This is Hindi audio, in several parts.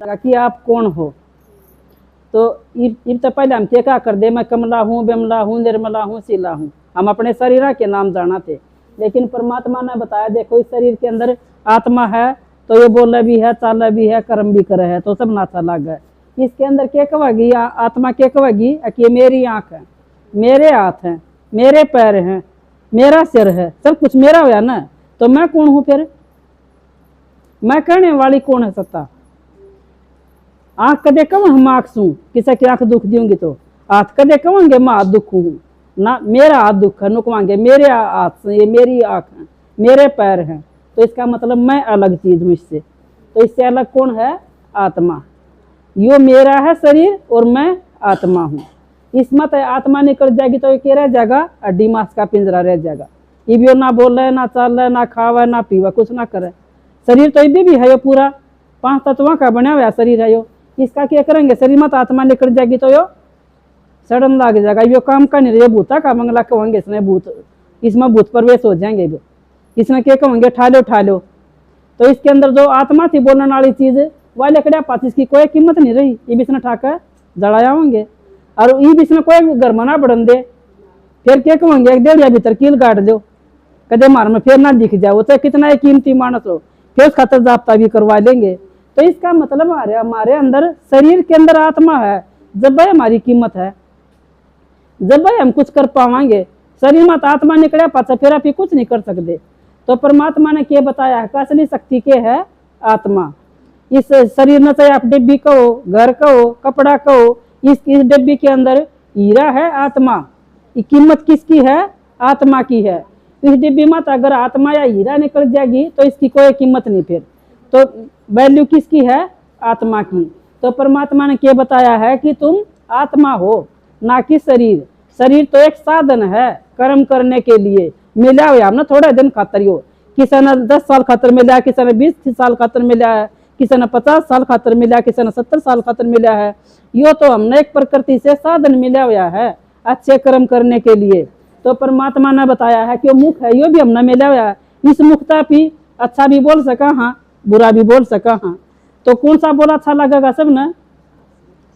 कि आप कौन हो। तो इब तो पहले हम क्या कर दे, मैं कमला हूँ, बिमला हूँ, निर्मला हूँ, शीला हूँ, हम अपने शरीर के नाम जाना थे। लेकिन परमात्मा ने बताया देखो इस शरीर के अंदर आत्मा है, तो ये बोले भी है, चाले भी है, कर्म भी करे है, तो सब नाथा लग है। इसके अंदर क्या कहेगी आत्मा, क्या कहेगी कि मेरी आँख है, मेरे हाथ हैं, मेरे पैर हैं, मेरा सिर है, सब कुछ मेरा हुआ ना, तो मैं कौन हूँ फिर? मैं कहने वाली कौन है सत्ता? आँख कदे कहूँ हम आँख सू, किसी की आँख दुख दूंगी तो हाथ कदे कहेंगे मैं हाथ दुख हूँ ना, मेरा हाथ दुख है नुकवाएंगे, मेरे हाथ ये मेरी आँख है, मेरे पैर हैं, तो इसका मतलब मैं अलग चीज हूँ इससे। तो इससे अलग कौन है? आत्मा। यो मेरा है शरीर और मैं आत्मा हूँ। इसमें आत्मा निकल जाएगी तो ये रह जाएगा, हड्डी मांस का पिंजरा रह जाएगा। इबियो ना बोले, ना चले, ना खावे, ना पीवा, कुछ ना करे। शरीर तो इबी भी है यो पूरा 5 तत्वों का बना हुआ शरीर है यो। इसका क्या करेंगे? शरीर में तो आत्मा निकल जाएगी तो यो सड़न लग जाएगा। यो काम का नहीं, भूता का मंगला कहेंगे इसमें, भूत इसमें भूत प्रवेश हो जाएंगे। इसमें क्या कहेंगे? ठा लो। तो इसके अंदर जो आत्मा थी बोलने वाली चीज वह लकड़िया पाती, इसकी कोई कीमत नहीं रही। ये भी इसने ठाकर जड़ाया होंगे और ये भी इसमें कोई घर मना बढ़न दे। फिर क्या कहेंगे? एक डेढ़िया भीतर कील काट दो, कदे मार में फिर ना दिख जाओ, चाहे कितना ही कीमती मानस हो, फिर उस खातर जाब्ता भी करवा लेंगे। तो इसका मतलब हमारे अंदर शरीर के अंदर आत्मा है, जब भाई हमारी कीमत है, जब भाई हम कुछ कर पावांगे। शरीर में आत्मा निकले पाचा फिर आप कुछ नहीं कर सकते। तो परमात्मा ने क्या बताया है? असली शक्ति के है आत्मा। इस शरीर में चाहे आप डिब्बी कहो, घर कहो, कपड़ा कहो, इस डिब्बी के अंदर हीरा है आत्मा। ये कीमत किसकी है? आत्मा की है। इस डिब्बी में अगर आत्मा या हीरा निकल जाएगी तो इसकी कोई कीमत नहीं, फिर तो वैल्यू किसकी है? आत्मा की। तो परमात्मा ने क्या बताया है कि तुम आत्मा हो, ना कि शरीर। शरीर तो एक साधन है कर्म करने के लिए, मिला हुआ हमने थोड़े दिन खातर हो। किसी ने 10 साल खातर मिला, किसी ने 20 साल खातर मिला है, किसी ने 50 साल खातर मिला, किसी ने 70 साल खातर मिला है। यो तो हमने एक प्रकृति से साधन मिला हुआ है अच्छे कर्म करने के लिए। तो परमात्मा ने बताया है कि वो मुख है, यो भी हमने मिला हुआ है। इस मुखता भी अच्छा भी बोल सका हाँ, बुरा भी बोल सका हाँ। तो कौन सा बोला अच्छा लगेगा? सब ना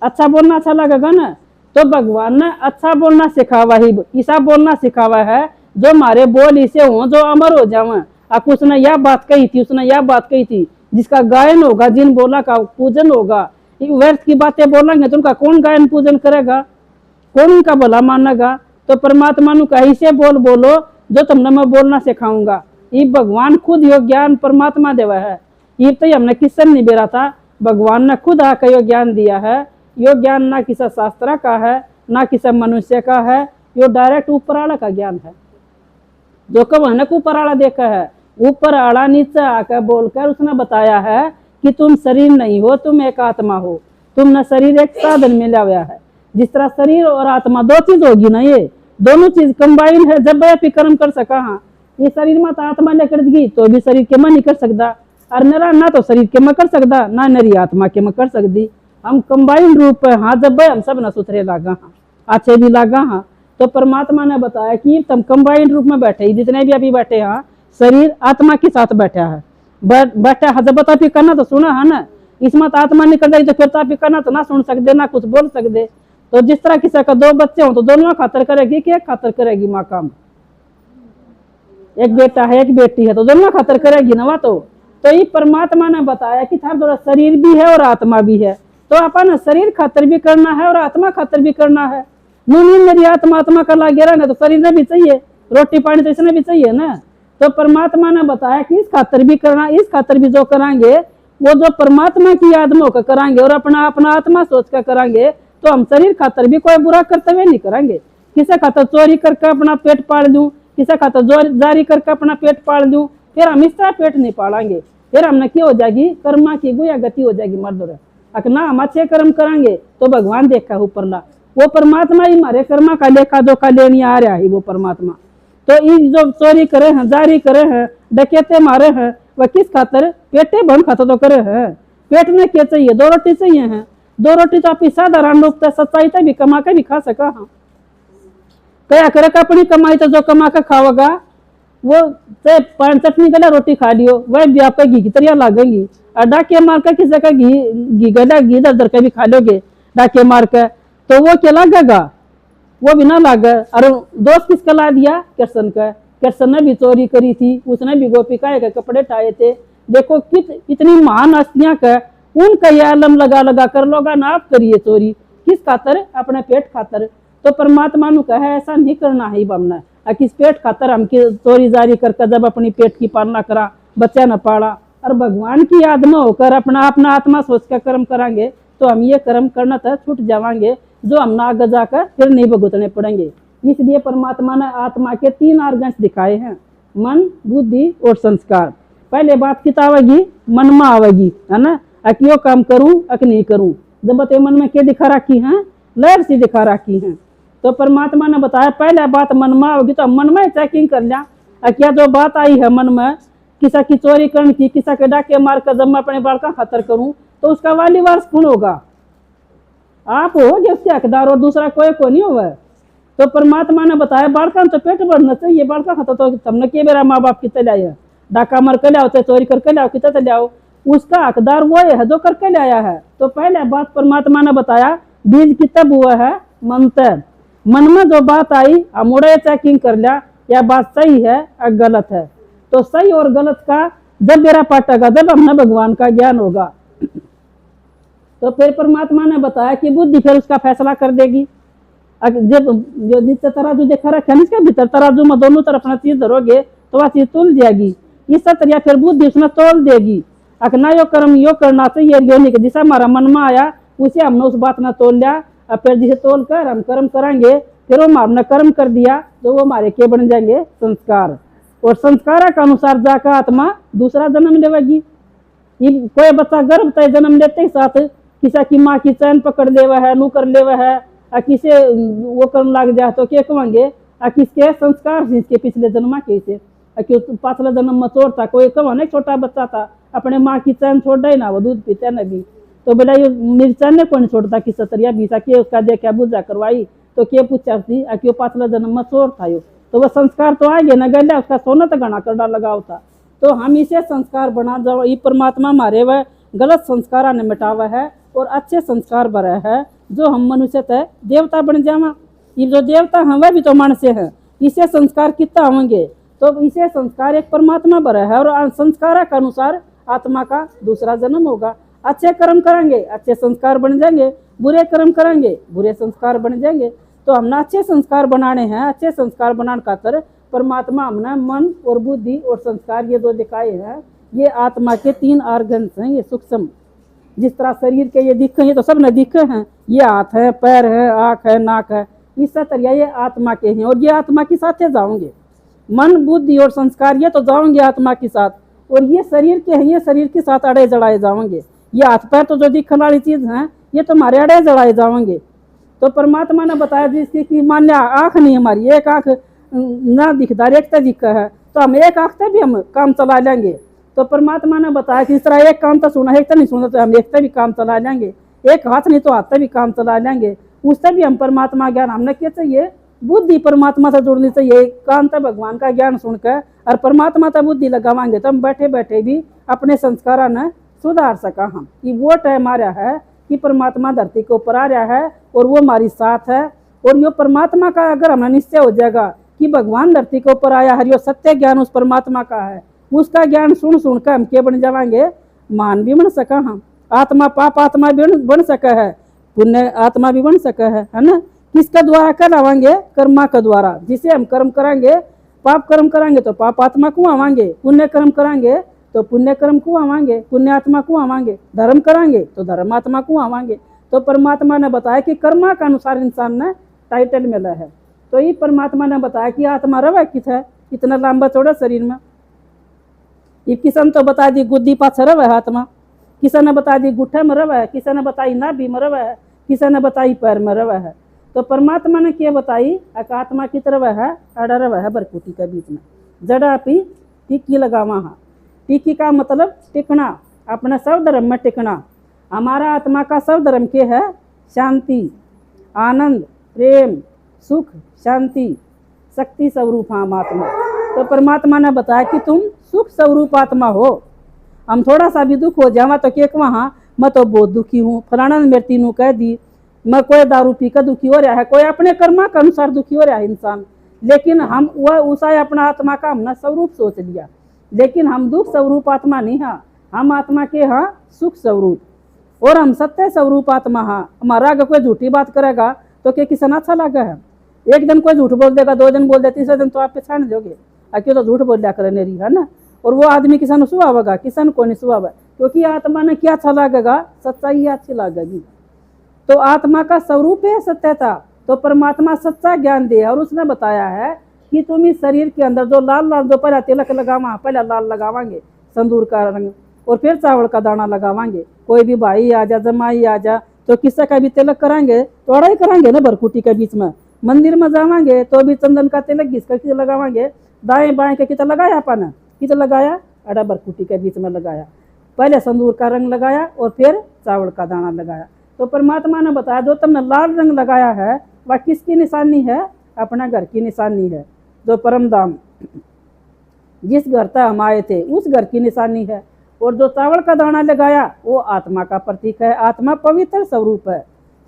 अच्छा बोलना अच्छा लगेगा ना। तो भगवान ने अच्छा बोलना सिखावा ही, ऐसा बोलना सिखावा है जो हमारे बोल इसे हो, जो अमर हो जावे। अब उसने यह बात कही थी, उसने यह बात कही थी, जिसका गायन होगा, जिन बोला का पूजन होगा। व्यर्थ की बातें बोलेंगे तो उनका कौन गायन पूजन करेगा? कौन उनका भला मानेगा? तो परमात्मा ने कही से बोलो जो तुमने मैं बोलना सिखाऊंगा। ये भगवान खुद यो ज्ञान परमात्मा देवा है। ये तो हमने किसन नहीं बेरा था, भगवान ने खुद आकर यो ज्ञान दिया है। यो ज्ञान ना किसी शास्त्र का है, ना किसी मनुष्य का है, यो डायरेक्ट ऊपर आला का ज्ञान है। जो कब ऊपर आला देखा है, ऊपर आला नीचे आकर बोलकर उसने बताया है कि तुम शरीर नहीं हो, तुम एक आत्मा हो। तुमने शरीर एक साधन मिला हुआ है। जिस तरह शरीर और आत्मा दो चीज होगी ना, ये दोनों चीज कंबाइन है, जब वह कर्म कर सका। हाँ, ये शरीर में तो आत्मा ने कर दी तो भी शरीर के में नहीं कर सकता, और नरा ना तो शरीर के में कर सकता, ना नरी आत्मा के में कर सकती। हम कंबाइन रूप है हाँ, जब हम सब न सुथरे लागा हाँ, अच्छे भी लागा हाँ। तो परमात्मा ने बताया कि तुम कंबाइन रूप में बैठे, जितने भी अभी बैठे हाँ, शरीर आत्मा के साथ बैठा है, बैठा है। जब बता भी करना तो सुना है ना, इसमें तो आत्मा निकल जाए तो फिर तो भी करना तो ना सुन सकते, ना कुछ बोल सकते। तो जिस तरह किसी का 2 बच्चे हो तो दोनों खातर करेगी कि एक खातर करेगी माँ काम? एक बेटा है एक बेटी है तो दोनों खातर करेगी ना वह। तो ये परमात्मा ने बताया कि थोड़ा शरीर भी है और आत्मा भी है। तो अपन शरीर खातर भी करना है और आत्मा खातर भी करना है। नूनी मेरी आत्मा आत्मा का लागे रहना, तो शरीर ने भी चाहिए, रोटी पानी तो इसने भी चाहिए ना। तो परमात्मा ने बताया कि इस खातर भी करना, इस खातर भी जो करांगे वो जो परमात्मा की याद में होकर करांगे और अपना अपना आत्मा सोच कर करांगे, तो हम शरीर खातर भी कोई बुरा कर्तव्य नहीं करांगे। किसी खातर चोरी करके अपना पेट पाल दूं, किसी खातर जारी करके अपना पेट पाल दूं, फिर हम इस तरह पेट नहीं पालेंगे। फिर हमने क्या हो जाएगी? कर्मा की गुया गति हो जाएगी मर्द। अकना हम अच्छे कर्म करांगे तो भगवान देखा ऊपरला, वो परमात्मा ही हमारे कर्मा का लेखा जोखा लेने आ रहा है वो परमात्मा। तो ये जो चोरी करे हैं, जारी करे हैं, डकैते मारे हैं, वह किस खातर? पेटे भन खातर तो करे हैं। पेट में क्या चाहिए? 2 रोटी चाहिए हैं। 2 रोटी तो आप साधारण लोग सच्चाई से भी कमा के भी खा सका हाँ। क्या करे अपनी कमाई तो जो कमा के खाओगा वो चटनी गला रोटी खा लियो, वह भी आपका घी की तरह लागेंगी। और डाके मार कर किसी का घी गला घी दर का भी खा लोगे डाके मार कर, तो वो क्या लगेगा, वो भी ना लागे। और दोस्त किसका ला दिया, कृष्ण का। कृष्ण ने भी चोरी करी थी, उसने भी गोपिकाएं के कपड़े ठाए थे। देखो कितनी महान हस्तियां का उनका ये आलम लगा लगा कर लोग ना आप करिए चोरी, किस खातर, अपने पेट खातर। तो परमात्मा नु कहे ऐसा नहीं करना है बमना, किस पेट खातर हम चोरी जारी करके जब अपनी पेट की पालना करा, बच्चा न पाला, और भगवान की याद में होकर अपना अपना आत्मा सोच कर कर्म करांगे, तो हम ये कर्म करना था छूट जावांगे, जो हम ना आगे जाकर फिर नहीं भुगतने पड़ेंगे। इसलिए परमात्मा ने आत्मा के 3 ऑर्गन्स दिखाए हैं, मन, बुद्धि और संस्कार। पहले बात किता आवेगी, मन में आवेगी, है ना, अकियो काम करूं अक नहीं करूं। जब बते मन में क्या दिखा रखी है, लहर सी दिखा रखी है। तो परमात्मा ने बताया पहले बात मन में होगी, तो मन में चेकिंग कर लिया, क्या जो बात आई है मन में, किसा की चोरी करने की, किसा के डाके मार कर जब मैं अपने बाल का खतर करूं, तो उसका वाली वारस कौन होगा, आप होगे उसके हकदार, और दूसरा कोई को नहीं होगा। तो परमात्मा ने बताया बालका तो पेट भरना चाहिए, बालका खाता तो तुमने के मेरा माँ बाप कितने लाए, डाका मार कर लाओ, चोरी करके लाओ, कितने लाओ, उसका हकदार वो है जो करके लाया है। तो पहले बात परमात्मा ने बताया बीज की तब हुआ है मन तय, मन में जो बात आई हम उड़े चेकिंग कर लिया, या बात सही है या गलत है। तो सही और गलत का जब मेरा पाटेगा, जब हमने भगवान का ज्ञान होगा, तो फिर परमात्मा ने बताया कि बुद्धि फिर उसका फैसला कर देगी। जब जो नीचे तराजू देखा रखा है इसके भीतर, तराजू में दोनों तरफ अपना चीज धरोगे तो वह चीज तोल जाएगी। इस तरह फिर बुद्धि उसमें तोल देगी, अकना यो कर्म यो करना चाहिए, यो नहीं, जिसा हमारा मन में आया उसे हमने उस बात ने तोल लिया, और फिर जिसे तोल कर हम कर्म करेंगे, फिर वो हमने कर्म कर दिया तो वो हमारे के बन जाएंगे संस्कार, और संस्कार के अनुसार जाकर आत्मा दूसरा जन्म लेगी। कोई बच्चा गर्भ तय जन्म लेते ही साथ किसी की माँ की चैन पकड़ लेवा है, नू कर लेवा है, किसे वो कर्म लाग जाए तो क्या कहेंगे, किसके संस्कार इसके पिछले जन्म के से, पाछला जन्म में चोर था, कोई कहो नहीं छोटा बच्चा था अपने माँ की चैन छोड़ रही ना, वो दूध पीते न भी, तो बेटा ये मेरी चैन ने कौन छोड़ता कि सतरिया बीसा के उसका देखा बुझा करवाई, तो क्या पूछा थी क्यों पाछला जन्म में चोर था यो, तो वह संस्कार तो आ गया ना, गया उसका सोना तो घना कर लगाव था। तो हम इसे संस्कार बना जाओ, ये परमात्मा मारे वह गलत संस्कार ने मिटावा है और अच्छे संस्कार भरे है, जो हम मनुष्य तय देवता बन जावा। ये जो देवता हैं वह भी तो मनुष्य हैं, इसे संस्कार कितना होंगे, तो इसे संस्कार एक परमात्मा भरा है, और संस्कार के अनुसार आत्मा का दूसरा जन्म होगा। अच्छे कर्म करेंगे अच्छे संस्कार बन जाएंगे, बुरे कर्म करेंगे बुरे संस्कार बन जाएंगे। तो हमने अच्छे संस्कार बनाने हैं, अच्छे संस्कार बनाने खातर परमात्मा हमने मन और बुद्धि और संस्कार ये दो दिखाए हैं। ये आत्मा के 3 ऑर्गन्स हैं, ये सूक्ष्म, जिस तरह शरीर के ये दिखे हैं तो सब ने दिखे हैं, ये हाथ है, पैर है, आँख है, नाक है, इस तरह ये आत्मा के हैं, और ये आत्मा के साथ जाओगे, मन बुद्धि और संस्कार ये तो जाओगे आत्मा के साथ, और ये शरीर के हैं, ये शरीर के साथ अड़े जड़ाए जाओगे। ये हाथ पैर तो जो दिखने वाली चीज है ये तो हमारे अड़े जड़ाए जाओगे। तो परमात्मा ने बताया जिसकी कि मान लिया आँख नहीं हमारी, एक आँख ना दिखदार एक तो दिखा है, तो हम एक आँख से भी हम काम चला लेंगे। तो परमात्मा ने बताया कि इस तरह एक कान तो सुना एक तो नहीं सुना, तो हम एक से भी काम चला लेंगे, एक हाथ नहीं तो हाथ से भी काम चला लेंगे, उससे भी हम परमात्मा ज्ञान हमने क्या चाहिए, बुद्धि परमात्मा से जुड़नी चाहिए। कान तक भगवान का ज्ञान सुनकर और परमात्मा तक बुद्धि लगावाएंगे तो हम बैठे बैठे भी अपने संस्कार ने सुधार सका। हम कि वो टाइम आ रहा है कि परमात्मा धरती के ऊपर आ रहा है और वो हमारी साथ है, और यो परमात्मा का अगर हमें निश्चय हो जाएगा कि भगवान धरती के ऊपर आया है, यो सत्य ज्ञान उस परमात्मा का है, उसका ज्ञान सुन सुनकर हम क्या बन जाएंगे, मान भी बन सका, हम आत्मा पाप आत्मा भी बन सका है, पुण्य आत्मा भी बन सका है ना। किसका द्वारा करावाएंगे, कर्मा के द्वारा, जिसे हम कर्म करेंगे, पाप कर्म करेंगे तो पाप आत्मा को आवाएंगे, पुण्य कर्म करेंगे तो पुण्य कर्म को आवाएंगे, पुण्य आत्मा को आवाएंगे, धर्म करेंगे तो धर्म आत्मा को आवाएंगे। तो परमात्मा ने बताया कि कर्मा के अनुसार इंसान ने टाइटल मिला है। तो ये परमात्मा ने बताया कि आत्मा रवा कित है, इतना लंबा चौड़ा शरीर में, ये किसन तो बता दी गुद्दी पाछ रवा है आत्मा, किसी ने बता दी गुट्ठे में रवा है, किसी ने बताई नाभि में रवा है, किसी ने बताई पैर में रवा है। तो परमात्मा ने क्या बताई, आत्मा की तरह है अड़ा रवा है बरकुटी के बीच में, जड़ा पी टिक्की लगावा। हाँ, टिक्की का मतलब टिकना, अपने सब धर्म में टिकना। हमारा आत्मा का सब धर्म के है शांति, आनंद, प्रेम, सुख, शांति, शक्ति स्वरूप हम आत्मा। तो परमात्मा ने बताया कि तुम सुख स्वरूप आत्मा हो, हम थोड़ा सा भी दुख हो जावा तो के वहाँ मैं तो बहुत दुखी हूँ, फलाना ने मेरी तीनों कह दी, मैं कोई दारू पी कर दुखी हो रहा है, कोई अपने कर्मा के अनुसार दुखी हो रहा है इंसान। लेकिन हम वह उसा अपना आत्मा का हमने स्वरूप सोच लिया, लेकिन हम दुख स्वरूप आत्मा नहीं है, हम आत्मा के हाँ सुख स्वरूप और हम सत्य स्वरूप आत्मा हाँ। हमारा अगर कोई झूठी बात करेगा तो क्या किसान अच्छा लगा है? एक दिन कोई झूठ बोल देगा, 2 दिन बोल दे, तीसरे दिन तो आप पहचान दोगे क्यों तो झूठ बोल लिया करे मेरी, है ना। और वो आदमी किसान सुहाव होगा, किसान को नहीं सुहाव, क्योंकि आत्मा ने क्या अच्छा लगेगा, सच्चाई ही अच्छी लगेगी। तो आत्मा का स्वरूप है सत्यता, तो परमात्मा सच्चा ज्ञान दे। और उसने बताया है कि तुम इस शरीर के अंदर जो लाल लाल जो पहले तिलक लगावा, पहले लाल लगावांगे संदूर का रंग, और फिर चावल का दाना लगावांगे। कोई भी भाई आ जा, जमाई आ जा, तो किसी का भी तिलक कराएंगे थोड़ा ही कराएंगे ना, भरकुटी के बीच में। मंदिर में जावांगे तो भी चंदन का तिलक घिसका कितना लगावांगे, दाएं बाएं के कितना लगाया अपन, कितना लगाया, अड़ा भरकुटी के बीच में लगाया, पहले संदूर का रंग लगाया और फिर चावल का दाना लगाया। तो परमात्मा ने बताया जो तुमने लाल रंग लगाया है वह किसकी निशानी है, अपना घर की निशानी है, जो परम धाम जिस घर तक हम आए थे उस घर की निशानी है। और जो चावल का दाना लगाया वो आत्मा का प्रतीक है। आत्मा पवित्र स्वरूप है,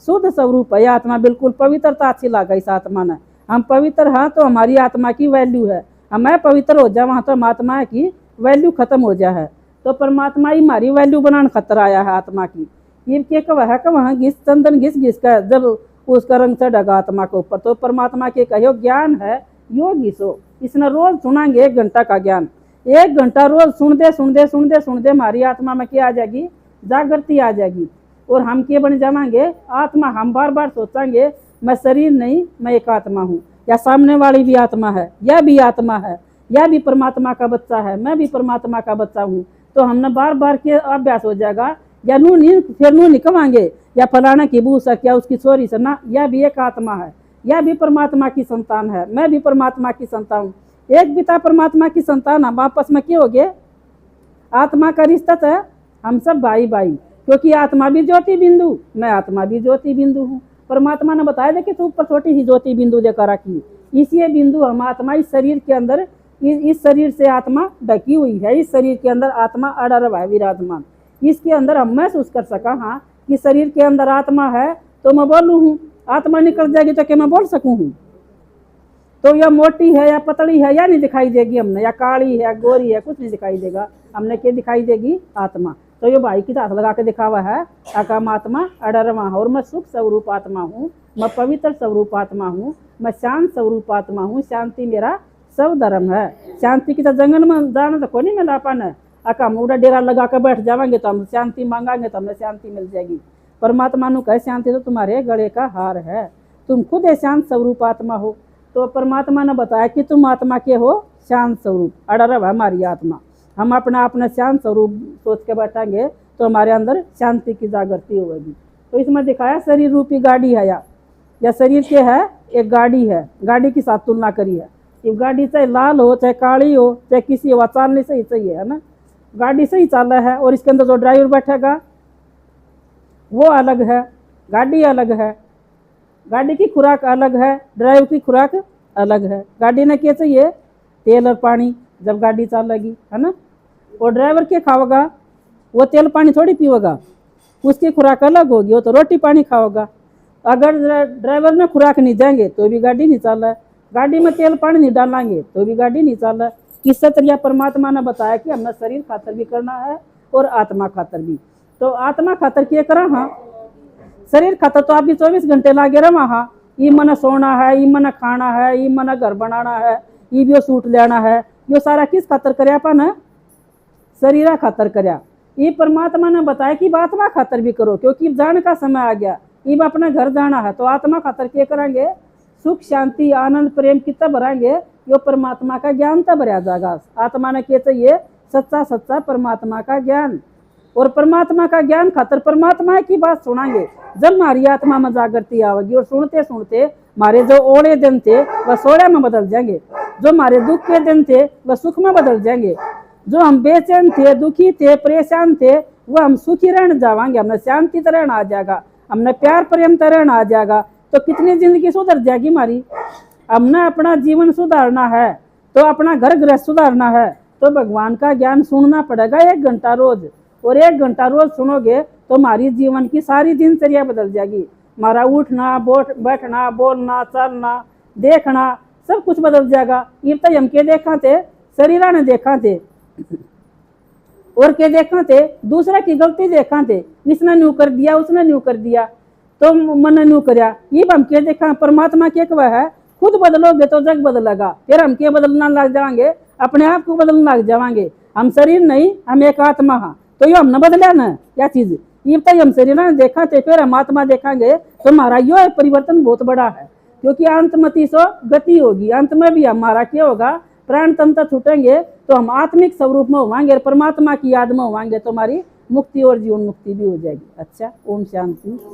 शुद्ध स्वरूप है। आत्मा बिल्कुल पवित्रता अच्छी लगा इस आत्मा ने। हम पवित्र हैं तो हमारी आत्मा की वैल्यू है, हमें पवित्र हो जाए वहाँ तो हम आत्मा की वैल्यू खत्म हो जाए है। तो परमात्मा ही हमारी वैल्यू बनाने खतरा आया है आत्मा की। ये के वहाँ घिस चंदन घिस घिस कर जब उसका रंग चढ़ेगा आत्मा के ऊपर, तो परमात्मा के कहो ज्ञान है योग घिसो। इसने रोज सुनाएंगे 1 घंटा का ज्ञान, 1 घंटा रोज सुनते सुनते सुनते सुनते हमारी आत्मा में क्या आ जाएगी, जागृति आ जाएगी। और हम क्या बन जाएंगे, आत्मा। हम बार बार सोचेंगे मैं शरीर नहीं, मैं एक आत्मा हूँ, या सामने वाली भी आत्मा है, यह भी आत्मा है, यह भी परमात्मा का बच्चा है, मैं भी परमात्मा का बच्चा हूँ। तो हमने बार बार के अभ्यास हो जाएगा, या नू नहीं फिर नू निकलेंगे या फलाना की बू सक या उसकी छोरी से ना, यह भी एक आत्मा है, यह भी परमात्मा की संतान है, मैं भी परमात्मा की संतान हूँ। एक पिता परमात्मा की संतान, हम आपस में क्या हो गए, आत्मा का रिश्ता है, हम सब भाई भाई, क्योंकि आत्मा भी ज्योति बिंदु, मैं आत्मा भी ज्योति बिंदु हूँ। परमात्मा ने बताया देखिए तो ऊपर छोटी सी ज्योति बिंदु देकर रखी, इसी बिंदु हम आत्मा इस शरीर के अंदर, इस शरीर से आत्मा ढकी हुई है, इस शरीर के अंदर आत्मा अड़ा रहा है विराजमान। इसके अंदर हम महसूस कर सका हाँ कि शरीर के अंदर आत्मा है तो मैं बोलूँ हूँ, आत्मा निकल जाएगी तो क्या मैं बोल सकूँ हूँ? तो यह मोटी है या पतली है या नहीं दिखाई देगी हमने, या काली है गोरी है, कुछ नहीं दिखाई देगा हमने, क्या दिखाई देगी, आत्मा। तो ये भाई की हाथ लगा के दिखावा है अकाम आत्मा अडरवा, और मैं सुख स्वरूप आत्मा हूँ, मैं पवित्र स्वरूप आत्मा हूँ, मैं शांत स्वरूप आत्मा हूँ, शांति मेरा सब धर्म है। शांति की तो जंगल में जाना तो कोई नहीं मिला पाना है, अका मुड़ा डेरा लगा कर बैठ जाएंगे तो हम शांति मांगांगे तो हमें शांति मिल जाएगी। परमात्मा नु कहे शांति तो तुम्हारे गले का हार है, तुम खुद है शांत स्वरूप आत्मा हो। तो परमात्मा ने बताया कि तुम आत्मा के हो शांत स्वरूप, अड़रव है हमारी आत्मा। हम अपना शांत स्वरूप सोच के बैठेंगे तो हमारे अंदर शांति की जागृति होगी। तो इसमें दिखाया शरीर रूपी गाड़ी है, या शरीर के है एक गाड़ी है, गाड़ी के साथ तुलना करी है। ये गाड़ी चाहे लाल हो चाहे काली हो चाहे किसी हो, चालने से ही चाहिए है ना, गाड़ी से ही चल रहा है। और इसके अंदर जो ड्राइवर बैठेगा वो अलग है, गाड़ी अलग है, गाड़ी की खुराक अलग है, ड्राइवर की खुराक अलग है। गाड़ी ने क्या चाहिए, तेल और पानी, जब गाड़ी चलेगी है ना। और ड्राइवर क्या खाओगा, वो तेल पानी थोड़ी पीएगा, उसकी खुराक अलग होगी, वो तो रोटी पानी खाओगा। अगर ड्राइवर में खुराक नहीं देंगे तो भी गाड़ी नहीं चल रहा है, गाड़ी में तेल पानी नहीं डालेंगे तो भी गाड़ी नहीं चल रहा है। इस तरीके परमात्मा ने बताया कि हमें शरीर खातर भी करना है और आत्मा खातर भी। तो आत्मा खातर क्या करा, हाँ शरीर खातर तो आप भी 24 घंटे लागे रहा, हाँ ये मन सोना है, ये मन खाना है, ये मन घर बनाना है, ये भी सूट लेना है, ये सारा किस खातर करे अपन, शरीर खातर करया। ये परमात्मा ने बताया कि आत्मा खातर भी करो, क्योंकि जाने का समय आ गया, ये अपना घर जाना है। तो आत्मा खातर क्या करेंगे, सुख शांति आनंद प्रेम कितना भराएंगे, यो परमात्मा का ज्ञान तब भरा जाएगा। आत्मा ने क्या चाहिए, सच्चा सच्चा परमात्मा का ज्ञान। और परमात्मा का ज्ञान खातर परमात्मा की बात सुनाएंगे। जब हमारी आत्मा में जागृति आवेगी और सुनते सुनते हमारे जो ओड़े दिन थे वह सोड़े में बदल जाएंगे, जो हमारे दुख के दिन थे वह सुख में बदल जाएंगे, जो हम बेचैन थे, दुखी थे, परेशान थे, वह हम सुखी रहने जाएंगे, हमने शांति तरह आ जाएगा, हमने प्यार प्रेम तरह आ जाएगा। तो कितनी जिंदगी सुधर जाएगी हमारी। हमने अपना जीवन सुधारना है तो अपना घर गृहस्थ सुधारना है, तो भगवान का ज्ञान सुनना पड़ेगा 1 घंटा रोज, और 1 घंटा रोज सुनोगे तो हमारी जीवन की सारी दिनचर्या बदल जाएगी। हमारा उठना, बैठना, बोलना, चलना, देखना सब कुछ बदल जाएगा। ये तो हम के देखा थे, शरीर ने देखा थे, और के देखा थे, दूसरा की गलती देखा थे, इसने न्यू कर दिया, उसने न्यू कर दिया, तो मन न्यू करया। ये हम के देखा परमात्मा के वह है, खुद बदलोगे तो जग बदलेगा। फिर हम के बदलना लग जाएंगे, अपने आप को बदलना लग जाएंगे। हम शरीर नहीं, हम एक आत्मा हाँ, तो ये हमने बदला ना क्या चीज। ये तो हम शरीर ने देखा थे, फिर हम आत्मा देखेंगे तो हमारा यो परिवर्तन बहुत बड़ा है। क्योंकि अंतमति सो गति होगी, अंत में भी हमारा क्या होगा, प्राण तंत्र छूटेंगे तो हम आत्मिक स्वरूप में होवांगे और परमात्मा की याद में होवांगे, तो हमारी मुक्ति और जीवन मुक्ति भी हो जाएगी। अच्छा, ओम शांति।